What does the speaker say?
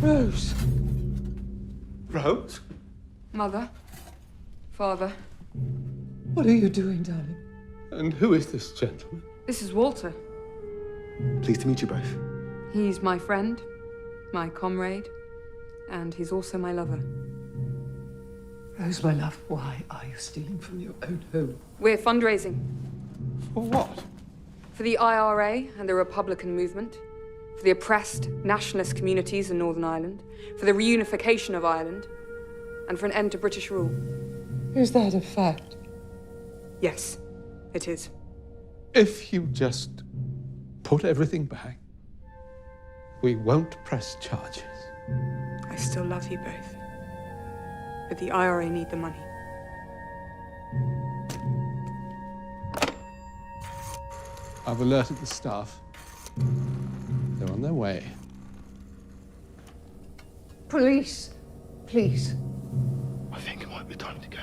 Rose. Rose? Mother. Father. What are you doing, darling? And who is this gentleman? This is Walter. Pleased to meet you both. He's my friend, my comrade, and he's also my lover. Rose, my love, why are you stealing from your own home? We're fundraising. For what? For the IRA and the Republican movement, for the oppressed nationalist communities in Northern Ireland, for the reunification of Ireland, and for an end to British rule. Is that a fact? Yes, it is. If you just put everything back, we won't press charges. I still love you both. But the IRA need the money. I've alerted the staff. They're on their way. Police, please. I think it might be time to go.